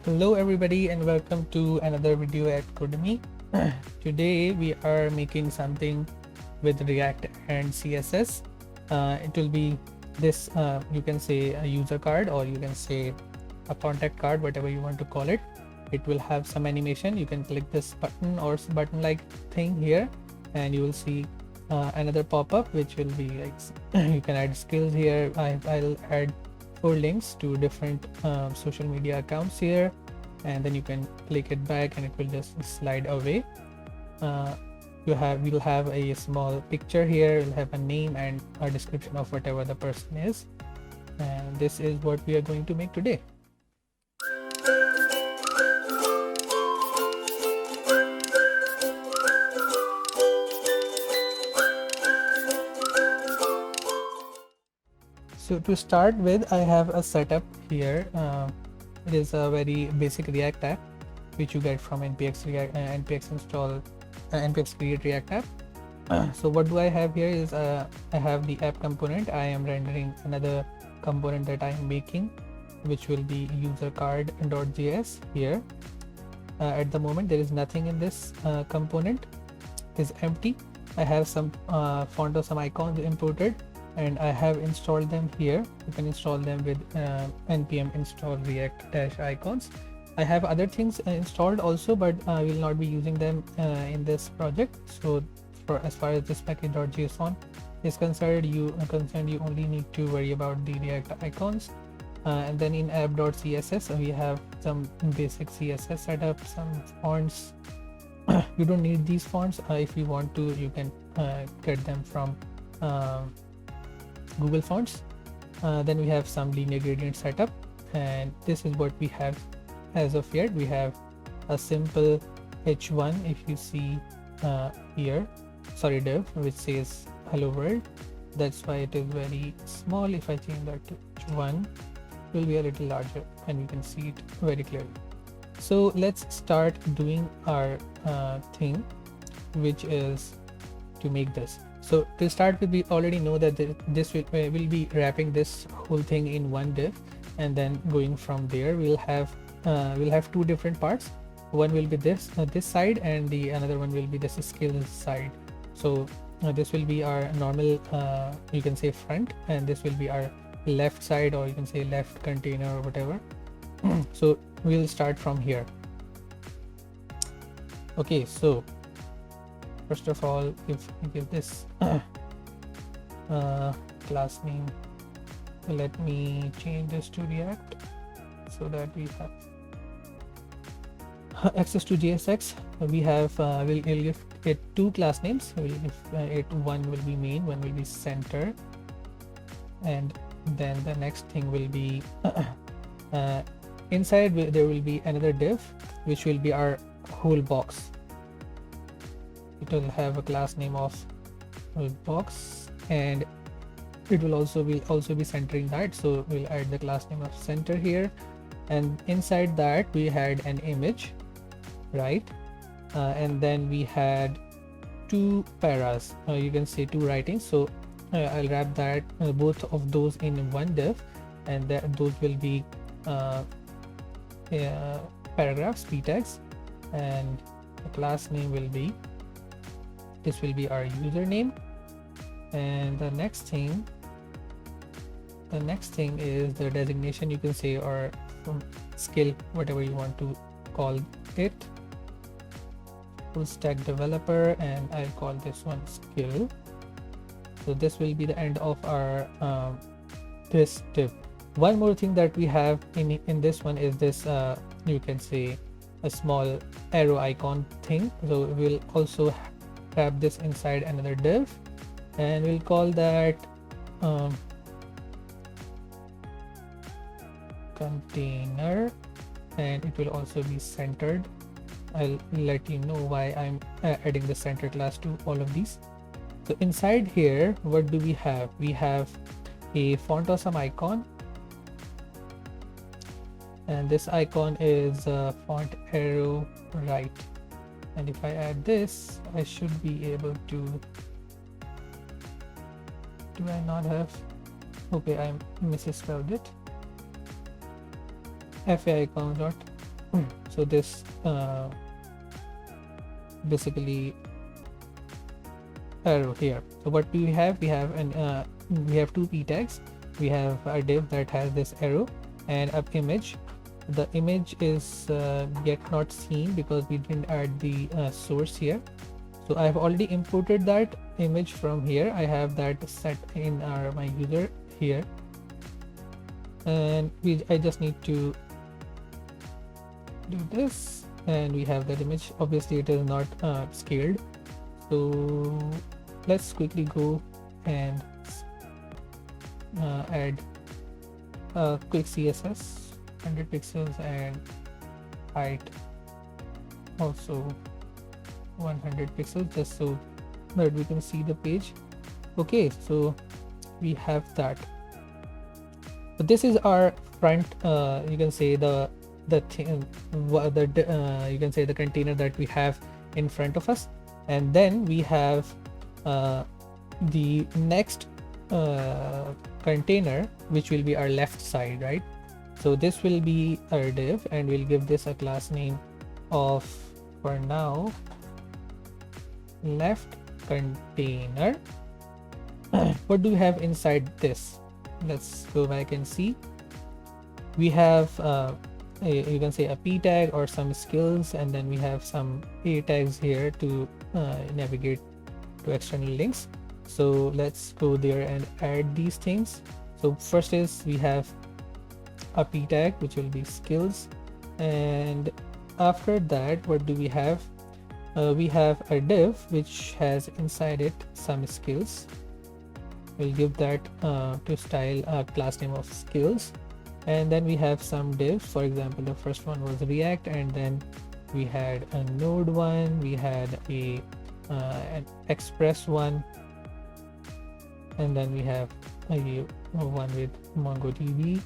Hello everybody and welcome to another video at Codamy. Today we are making something with React and CSS. It will be this, you can say a user card or you can say a contact card, whatever you want to call it. It will have some animation. You can click this button or button like thing here and you will see another pop-up which will be like you can add skills here. I'll add 4 links to different social media accounts here, and then you can click it back and it will just slide away. We'll have a small picture here. We'll have a name and a description of whatever the person is, and this is what we are going to make today. So to start with, I have a setup here. It is a very basic React app which you get from npx install npx create React app. So what do I have here is I have the app component. I am rendering another component that I am making, which will be user card.js here. At the moment there is nothing in this component. It is empty. I have some font or some icons imported and I have installed them here. You can install them with npm install react-icons. I have other things installed also, but I will not be using them in this project. So as far as this package.json is concerned, you only need to worry about the React icons. And then in app.css we have some basic CSS setup, some fonts. You don't need these fonts. If you want to, you can get them from Google Fonts. Then we have some linear gradient setup, and this is what we have as of yet. We have a simple h1, if you see here, div, which says hello world. That's why it is very small. If I change that to h1, it will be a little larger and you can see it very clearly. So let's start doing our thing, which is to make this. So to start with, we already know that this will be wrapping this whole thing in one div, and then going from there we'll have 2 different parts. One will be this side, and the another one will be this skills side. So this will be our normal you can say front, and this will be our left side, or you can say left container or whatever. So we'll start from here. Okay, so first of all, if we give this class name, let me change this to React so that we have access to JSX. We have we'll give it 2 class names. We'll give one will be main, one will be center, and then the next thing will be inside there will be another div which will be our whole box. It will have a class name of box, and it will also be centering that. So we'll add the class name of center here, and inside that we had an image, right? And then we had 2 paras, you can say 2 writings. So I'll wrap that both of those in one div, and those will be paragraphs, p tags, and the class name will be, this will be our username. And the next thing is the designation, you can say, or skill, whatever you want to call it. Full stack developer, and I'll call this one skill. So this will be the end of our this div. One more thing that we have in this one is this you can say a small arrow icon thing. So we'll also wrap this inside another div, and we'll call that container, and it will also be centered. I'll let you know why I'm adding the center class to all of these. So inside here, what do we have? We have a font or some icon, and this icon is font arrow right. And if I add this, I should be able to, do I not have, okay, I misspelled it. fa icon dot So this basically arrow here. So what do we have? We have two p tags. We have a div that has this arrow and a image. The image is yet not seen because we didn't add the source here. So I've already imported that image from here. I have that set in my user here, and I just need to do this, and we have that image. Obviously it is not scaled, so let's quickly go and add a quick CSS 100 pixels and height also 100 pixels, just so that we can see the page. Okay, so we have that. So this is our front, you can say the thing, you can say the container that we have in front of us, and then we have the next container, which will be our left side, right? So this will be our div, and we'll give this a class name of, for now, left container. What do we have inside this? Let's go back and see. We have you can say a p tag or some skills, and then we have some a tags here to navigate to external links. So let's go there and add these things. So first is we have a p tag, which will be skills, and after that, what do we have? We have a div which has inside it some skills. We'll give that to style a class name of skills, and then we have some divs. For example, the first one was React, and then we had a Node one, we had an Express one, and then we have a one with MongoDB.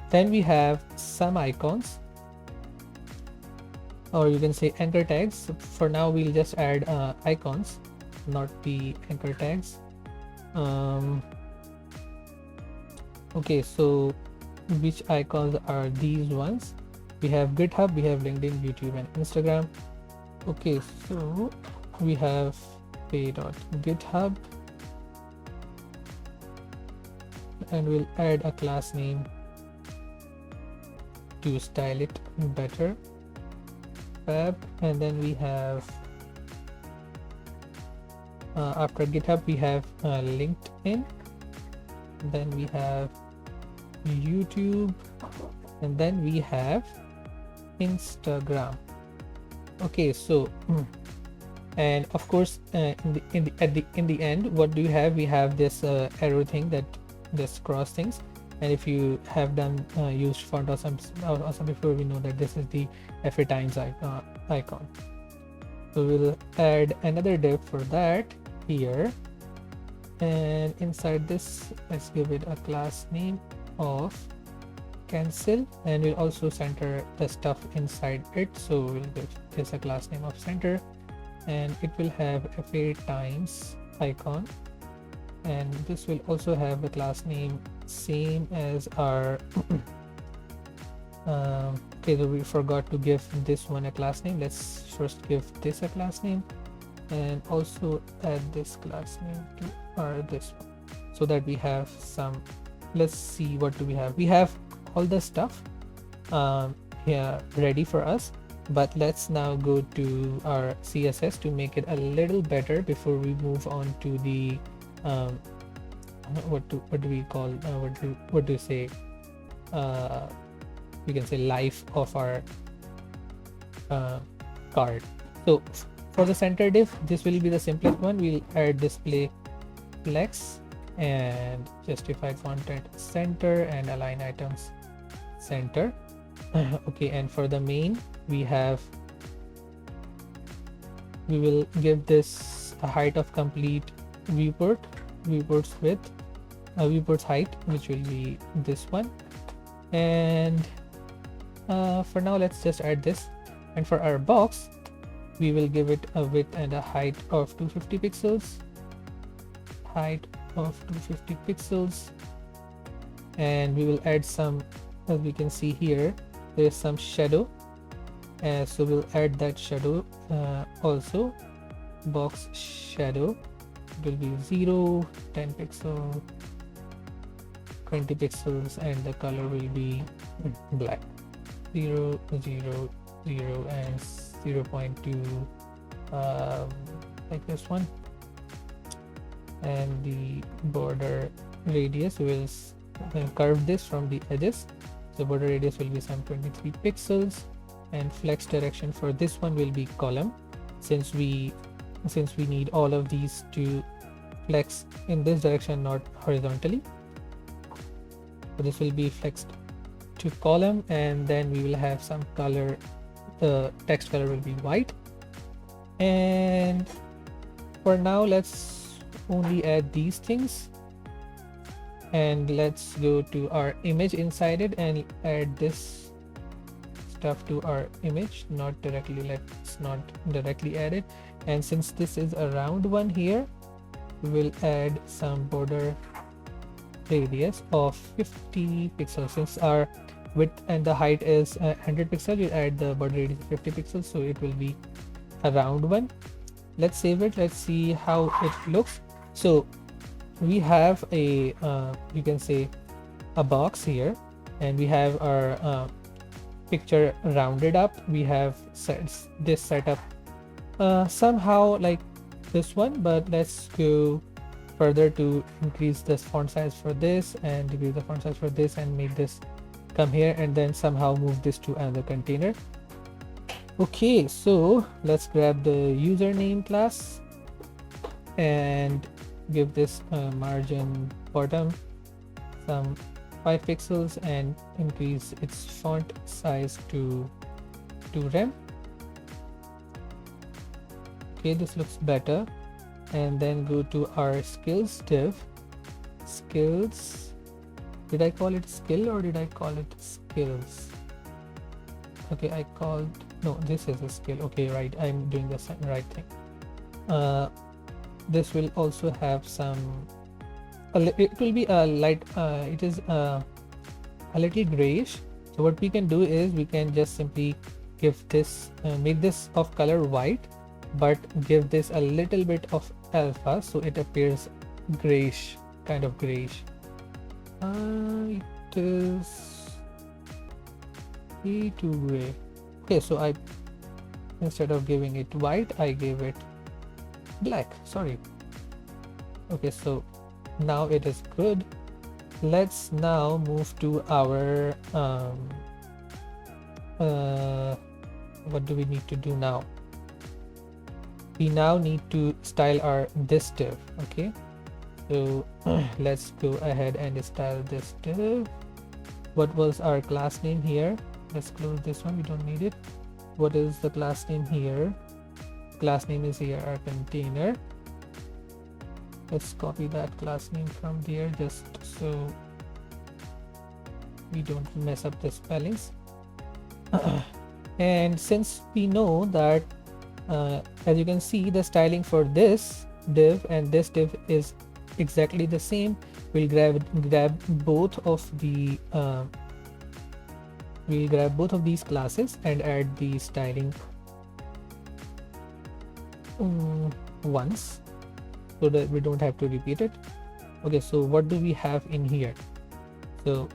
Then we have some icons, or you can say anchor tags. For now we'll just add icons, not the anchor tags. Okay, so which icons are these ones? We have GitHub, we have LinkedIn, YouTube, and Instagram. Okay, so we have pay.github, and we'll add a class name to style it better, fab. And then we have after GitHub we have LinkedIn, then we have YouTube, and then we have Instagram. Okay, so and of course in the end, what do you have? We have this arrow thing, that this cross things, and if you have done used font awesome before, we know that this is the FA times icon. So we'll add another div for that here, and inside this, let's give it a class name of cancel, and we'll also center the stuff inside it. So we'll give this a class name of center, and it will have FA times icon, and this will also have a class name same as our okay, so we forgot to give this one a class name. Let's first give this a class name, and also add this class name to this one, so that we have some. Let's see, what do we have? We have all the stuff here ready for us, but let's now go to our CSS to make it a little better before we move on to the what do we call what do you say, we can say life of our card. So for the center div, this will be the simplest one. We'll add display flex and justify content center and align items center. Okay, and for the main, we will give this a height of complete viewport's width, viewport's height, which will be this one. And for now, let's just add this. And for our box, we will give it a width and a height of 250 pixels, and we will add some, as we can see here, there's some shadow, so we'll add that shadow also. Box shadow, it will be 0, 10 pixel, 20 pixels, and the color will be black. 0, 0, 0, and 0.2, like this one. And the border radius, will curve this from the edges, so border radius will be some 23 pixels, and flex direction for this one will be column, since we need all of these to flex in this direction, not horizontally. So this will be flexed to column, and then we will have some color. The text color will be white. And for now, let's only add these things, and let's go to our image inside it and add this stuff to our image. Let's not directly add it. And since this is a round one here, we will add some border radius of 50 pixels. Since our width and the height is 100 pixels, we'll add the border radius of 50 pixels, so it will be a round one. Let's save it. Let's see how it looks. So we have a you can say a box here, and we have our picture rounded up. We have this set up somehow like this one, but let's go further to increase the font size for this and decrease the font size for this and make this come here, and then somehow move this to another container. Okay, so let's grab the username class and give this margin bottom some 5 pixels and increase its font size to rem. Okay, this looks better. And then go to our skills div. Skills, did I call it skill or did I call it skills? Okay, I called, no, this is a skill. Okay, right, I'm doing the right thing. This will also have some, it will be a light, it is a little grayish. So what we can do is we can just simply give this, make this of color white, but give this a little bit of alpha, so it appears grayish, kind of grayish. It is way too gray. Okay, so I, instead of giving it white, I gave it black. Sorry. Okay, so now it is good. Let's now move to our what do we need to do now? We now need to style our this div. Okay, so let's go ahead and style this div. What was our class name here? Let's close this one, we don't need it. What is the class name here? Class name is here, our container. Let's copy that class name from there, just so we don't mess up the spellings. And since we know that as you can see, the styling for this div and this div is exactly the same, we'll grab both of the we'll grab both of these classes and add the styling once, so that we don't have to repeat it. Okay, so what do we have in here? So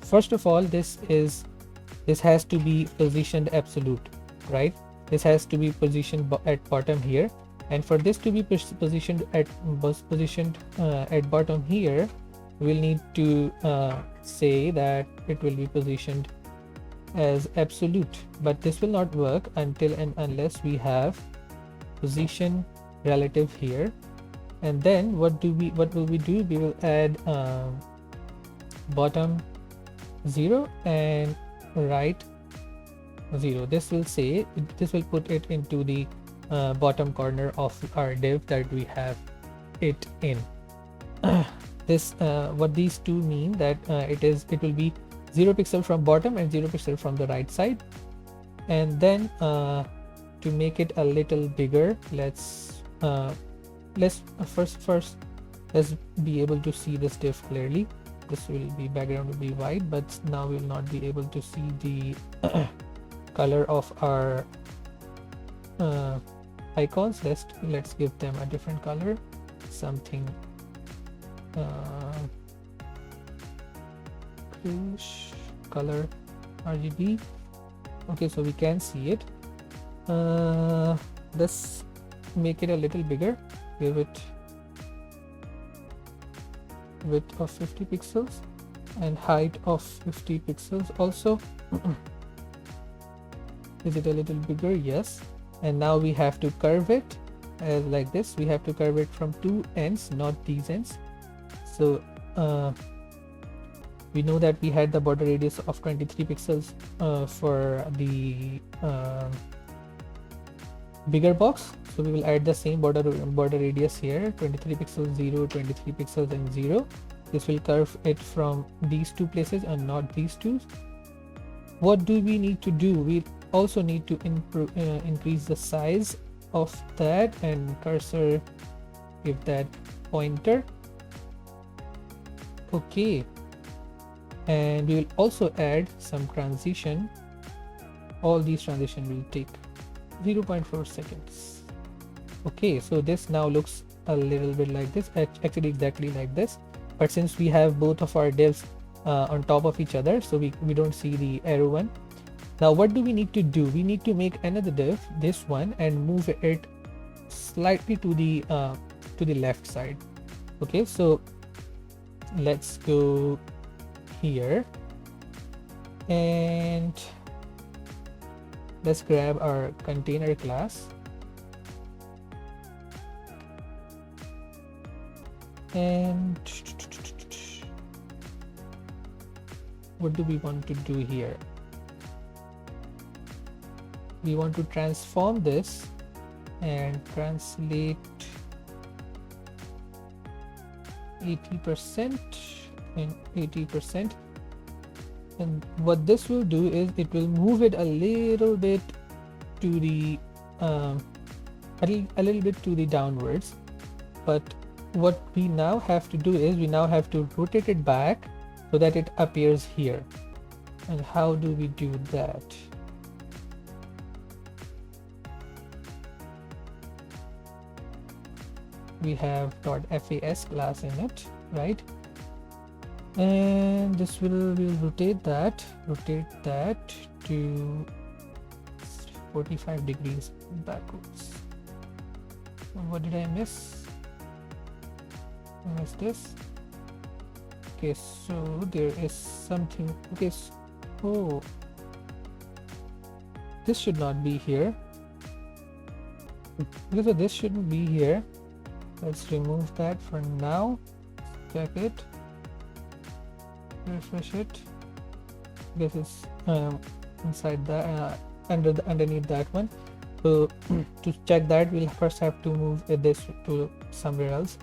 first of all, this has to be positioned absolute, right? This has to be positioned at bottom here, and for this to be positioned at bottom here, we'll need to say that it will be positioned as absolute, but this will not work until and unless we have position relative here. And then what will we do? We will add bottom 0 and right 0. This will put it into the bottom corner of our div that we have it in. This what these two mean, that it will be 0 pixel from bottom and 0 pixel from the right side. And then to make it a little bigger, let's first let's be able to see this div clearly. this will be background will be white, but now we'll not be able to see the color of our icons. Let's give them a different color, something bluish color, RGB. Okay, so we can see it. Let's make it a little bigger, give it width of 50 pixels and height of 50 pixels also. Is it a little bigger? Yes. And now we have to curve it like this. We have to curve it from two ends, not these ends. So we know that we had the border radius of 23 pixels for the bigger box, so we will add the same border radius here, 23 pixels 0, 23 pixels and 0. This will curve it from these two places and not these two. What do we need to do? We also need to increase the size of that, and cursor, give that pointer. Okay, and we will also add some transition. All these transition will take 0.4 seconds. Okay, so this now looks a little bit like this, actually exactly like this, but since we have both of our divs on top of each other, so we don't see the arrow one. Now what do we need to do? We need to make another div, this one, and move it slightly to the left side. Okay, so let's go here and let's grab our container class and what do we want to do here? We want to transform this and translate 80% and 80%. And what this will do is it will move it a little bit to the a little bit to the downwards. But what we now have to do is we now have to rotate it back so that it appears here. And how do we do that? We have .fas class in it, right? And this we'll rotate that to 45 degrees backwards. What did I miss? I missed this. Okay, so there is something. Okay, so this should not be here. Okay, so this shouldn't be here. Let's remove that for now. Check it. Refresh it. This is inside that underneath that one. So to check that, we'll first have to move this to somewhere else.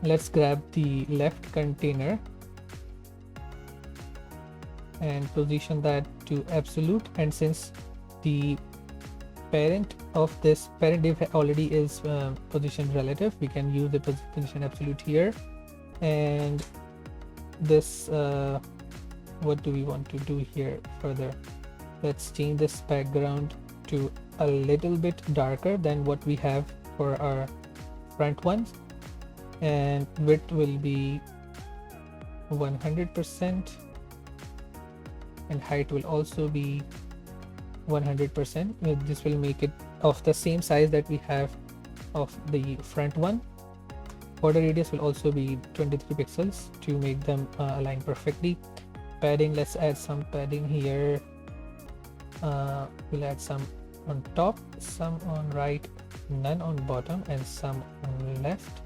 Let's grab the left container and position that to absolute, and since the parent of this parent div already is position relative, we can use the position absolute here. And this what do we want to do here further? Let's change this background to a little bit darker than what we have for our front ones, and width will be 100% and height will also be 100%. This will make it of the same size that we have of the front one. Border radius will also be 23 pixels to make them align perfectly. Padding, let's add some padding here. We'll add some on top, some on right, none on bottom, and some on left.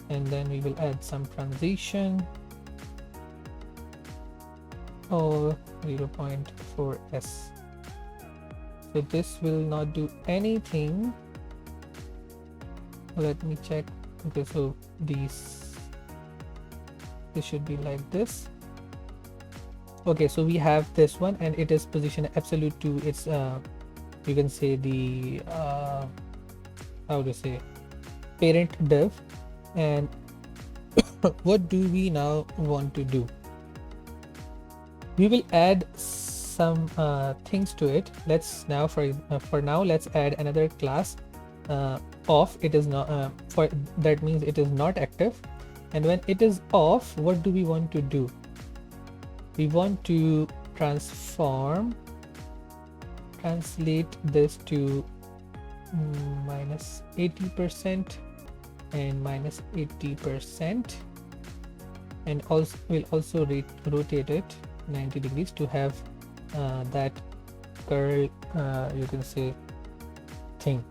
And then we will add some transition. All 0.4s. So this will not do anything. Let me check. Okay, so this should be like this. Okay, so we have this one and it is positioned absolute to its you can say the how to say parent div, and what do we now want to do? We will add some things to it. Let's now for now let's add another class off. It is not for that means it is not active. And when it is off, what do we want to do? We want to translate this to minus 80% and minus 80%, and also we'll also rotate it 90 degrees to have that curl, you can say, thing.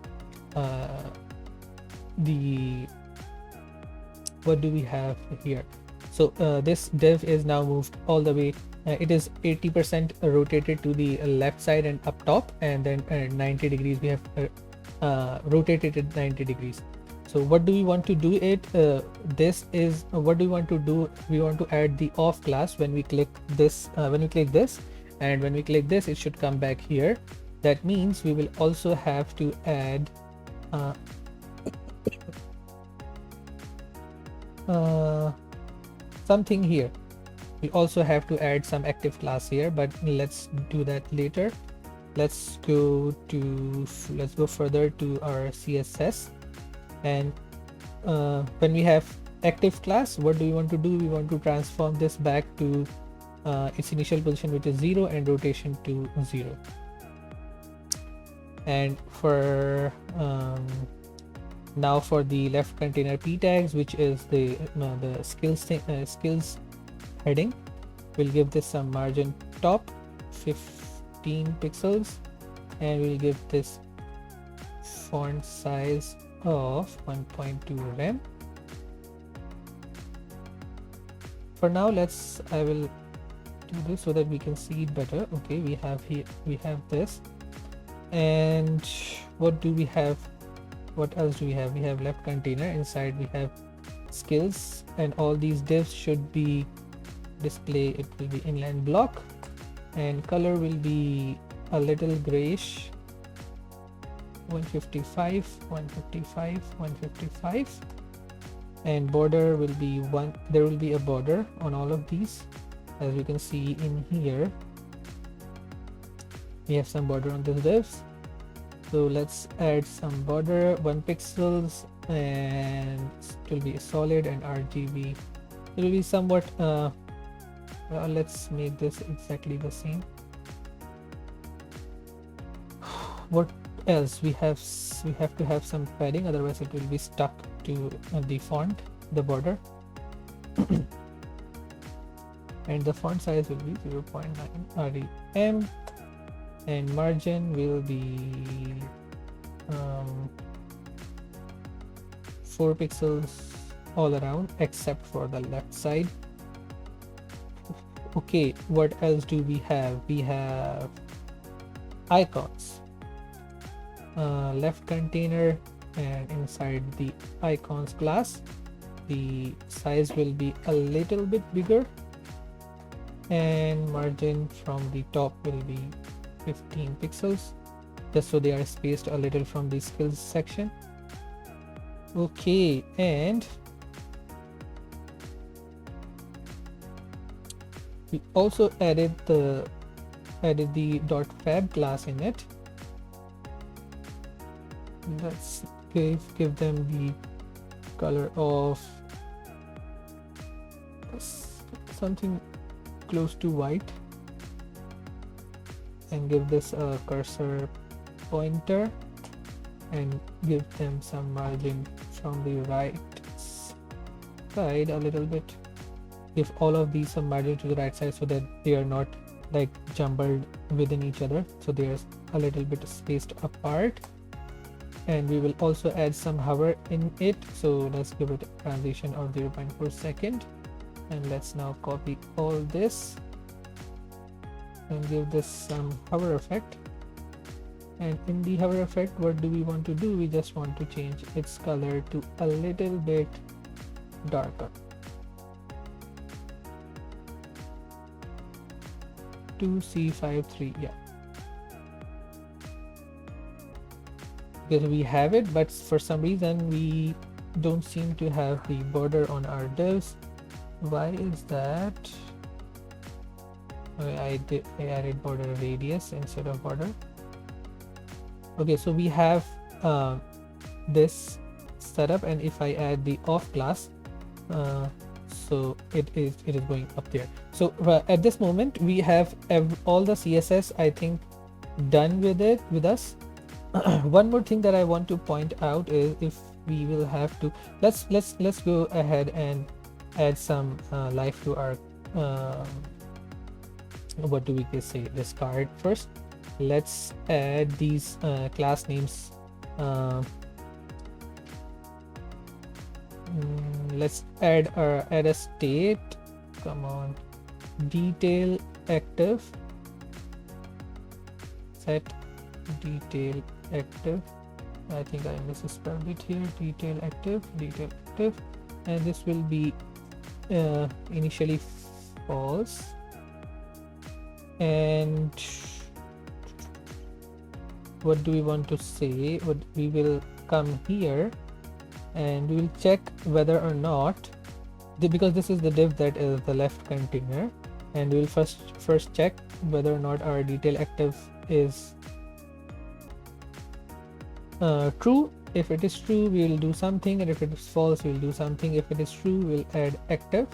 The what do we have here? So this div is now moved all the way. It is 80% rotated to the left side and up top, and then 90 degrees we have rotated it 90 degrees. So what do we want to do it? This is what do we want to do? We want to add the off class when we click this. When we click this, and when we click this, it should come back here. That means we will also have to add something here. We also have to add some active class here, but let's do that later. Let's go further to our CSS, and when we have active class, what do we want to do? We want to transform this back to its initial position, which is 0, and rotation to 0. And for now, for the left container p tags, which is the skills heading, we'll give this some margin top 15 pixels, and we'll give this font size of 1.2 rem. For now, I will do this so that we can see it better. Okay, we have this, and what do we have? What else do we have? We have left container. Inside we have skills, and all these divs should be display. It will be inline block, and color will be a little grayish, 155, 155, 155, and border will be one. There will be a border on all of these, as you can see in here. We have some border on these divs, so let's add some border, 1 pixels, and it will be solid and RGB. It will be somewhat let's make this exactly the same. What else? We have to have some padding, otherwise it will be stuck to the font, the border. And the font size will be 0.9 rem, and margin will be 4 pixels all around except for the left side. Okay, what else do we have? We have icons, left container, and inside the icons class, the size will be a little bit bigger, and margin from the top will be 15 pixels, just so they are spaced a little from the skills section. Okay, and we also added the .fab class in it. Let's give them the color of something close to white, and give this a cursor pointer, and give them some margin from the right side a little bit. Give all of these some margin to the right side so that they are not like jumbled within each other, so they are a little bit spaced apart. And we will also add some hover in it, so let's give it a transition of 0.4 second, and let's now copy all this and give this some hover effect. And in the hover effect, what do we want to do? We just want to change its color to a little bit darker, to C53. Yeah, because we have it, but for some reason we don't seem to have the border on our divs. Why is that? I added border radius instead of border. Okay, so we have this setup, and if I add the off class, so it is going up there. So at this moment we have all the CSS, I think, done with us. One more thing that I want to point out is, if we will have to, let's go ahead and add some life to our what do we say, this card first. Let's add these class names. Let's add a state. Come on, detail active, set detail active. I think I misspelled it here. Detail active, and this will be initially false. And what do we want to say? What we will come here and we will check whether or not because this is the div that is the left container, and we will first check whether or not our detail active is true. If it is true, we will do something, and if it is false, we will do something. If it is true, we'll add active.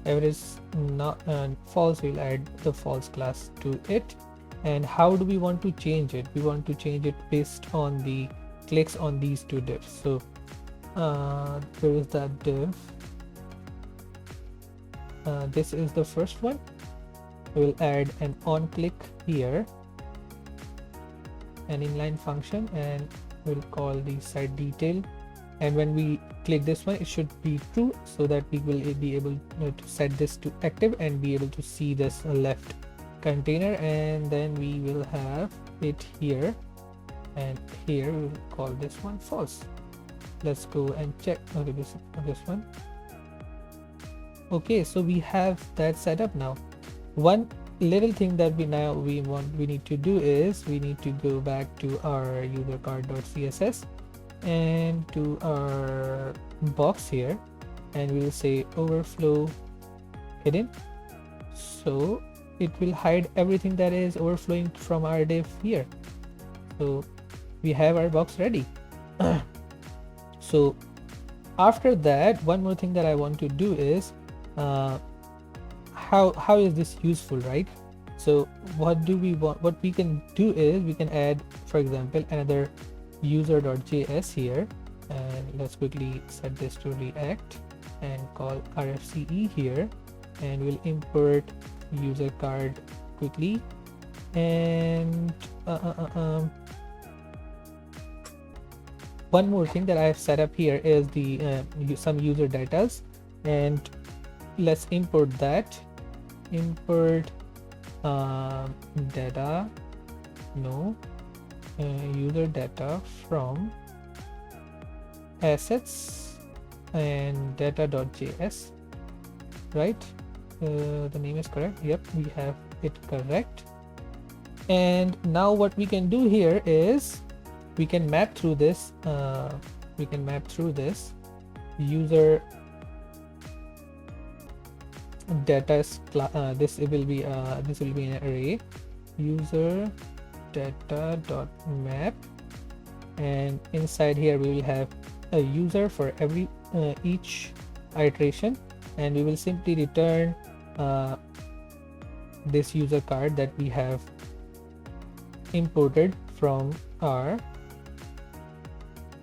If it is not false, we'll add the false class to it. And how do we want to change it? We want to change it based on the clicks on these two divs. So there is that div. This is the first one. We'll add an on click here, an inline function, and we'll call the site detail. And when we click this one, it should be true, so that we will be able to set this to active and be able to see this left container. And then we will have it here, and here we will call this one false. Let's go and check. Okay, this one. Okay, so we have that set up now. One little thing that we need to do is we need to go back to our user card.css and to our box here, and we'll say overflow hidden, so it will hide everything that is overflowing from our div here. So we have our box ready. So after that, one more thing that I want to do is how is this useful, right? So what do we want? What we can do is we can add, for example, another user.js here, and let's quickly set this to React and call rfce here, and we'll import user card quickly. And one more thing that I have set up here is the some user data, and let's import that. Import data, no, user data from assets and data.js, right? The name is correct. Yep, we have it correct. And now what we can do here is we can map through this user data. This will be an array, user data dot map, and inside here we will have a user for every each iteration, and we will simply return this user card that we have imported from our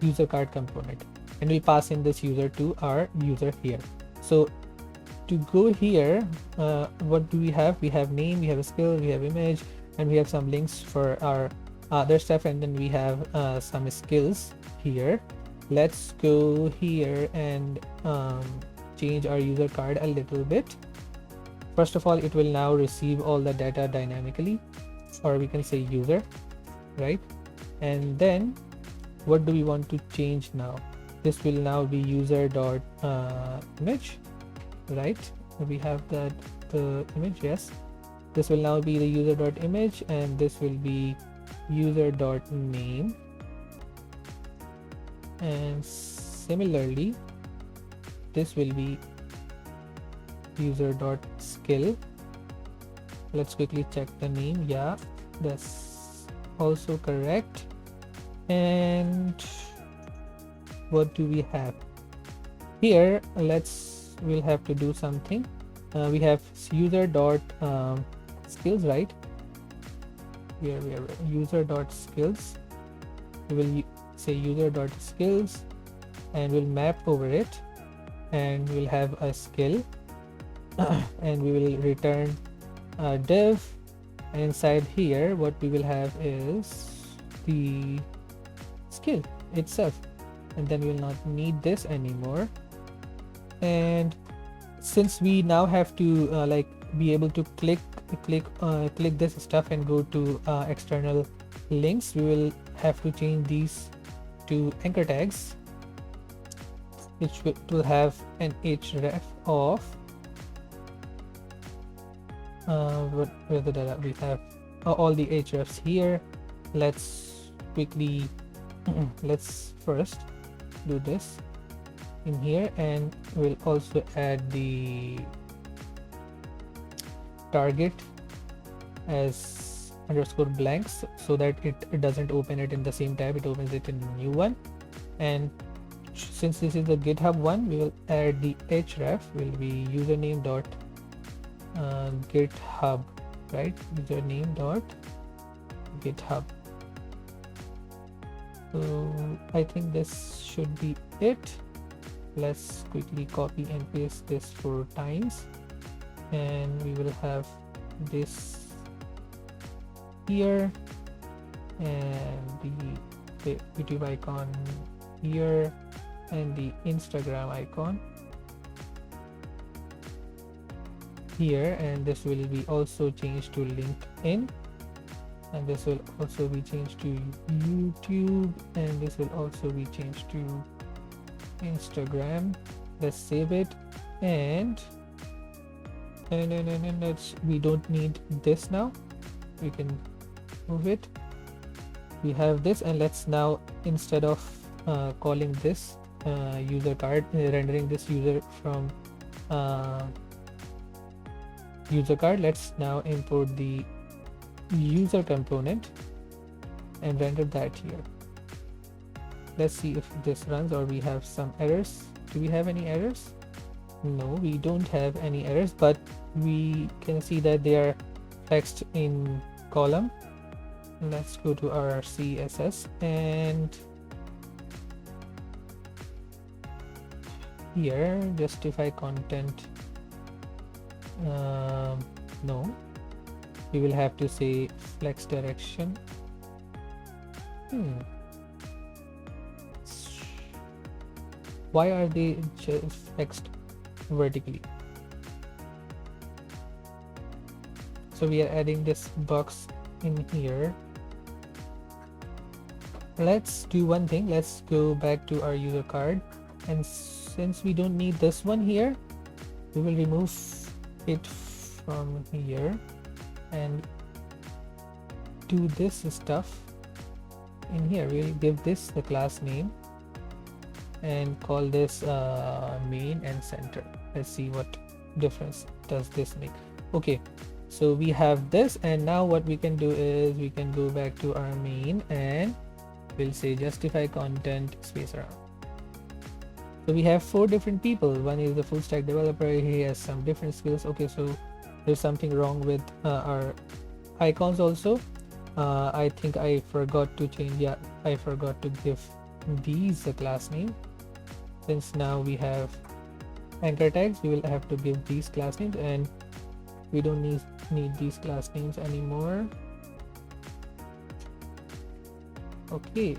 user card component, and we'll pass in this user to our user here. So to go here, what do we have? We have name, we have a skill, we have image, and we have some links for our other stuff, and then we have some skills here. Let's go here and change our user card a little bit. First of all, it will now receive all the data dynamically, or we can say user, right? And then what do we want to change now? This will now be user.image, right? We have that the image, yes. This will now be the user.image, and this will be user.name, and similarly, this will be user.skill. Let's quickly check the name. Yeah, that's also correct. And what do we have here? We'll have to do something. We have user dot skills, right? Here we are user dot skills. We will say user dot skills and we'll map over it, and we'll have a skill and we will return a div, and inside here what we will have is the skill itself, and then we'll not need this anymore. And since we now have to like be able to click this stuff and go to external links, we will have to change these to anchor tags, which will have an href of where the data we have all the hrefs here. Let's quickly let's first do this in here, and we'll also add the target as underscore blanks so that it doesn't open it in the same tab, it opens it in a new one. And since this is the GitHub one, we will add the href will be username dot GitHub, right? Username dot GitHub. So I think this should be it. Let's quickly copy and paste this 4 times, and we will have this here and the YouTube icon here and the Instagram icon here, and this will be also changed to LinkedIn, and this will also be changed to YouTube, and this will also be changed to Instagram. Let's save it, and we don't need this now, we can move it. We have this, and let's now, instead of calling this user card, rendering this user from user card, let's now import the user component and render that here. Let's see if this runs or we have some errors. Do we have any errors? No, we don't have any errors, but we can see that they are flexed in column. Let's go to our CSS, and here justify content, no, we will have to say flex direction. Why are they flexed vertically? So we are adding this box in here. Let's do one thing. Let's go back to our user card, and since we don't need this one here, we will remove it from here and do this stuff in here. We'll give this the class name and call this main and center. Let's see what difference does this make. Okay, so we have this, and now what we can do is we can go back to our main and we'll say justify content space around. So we have 4 different people. One is the full stack developer, he has some different skills. Okay, so there's something wrong with our icons also. I think I forgot to change, yeah, I forgot to give these a class name. Since now we have anchor tags, we will have to give these class names, and we don't need these class names anymore. Okay,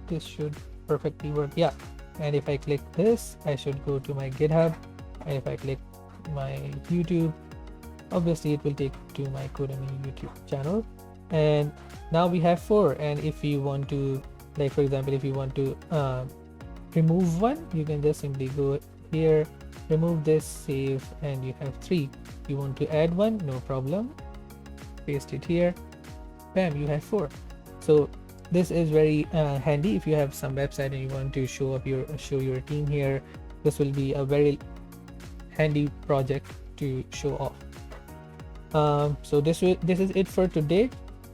this should perfectly work. Yeah, and if I click this, I should go to my GitHub, and if I click my YouTube, obviously it will take to my Codamy YouTube channel. And now we have 4, and if you want to, like for example, if you want to remove one, you can just simply go here, remove this, save, and you have 3. You want to add one, no problem, paste it here, bam, you have 4. So this is very handy if you have some website and you want to show your team here. This will be a very handy project to show off. So this is it for today.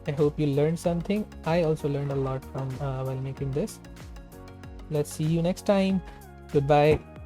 I hope you learned something. I also learned a lot from while making this. Let's see you next time. Goodbye.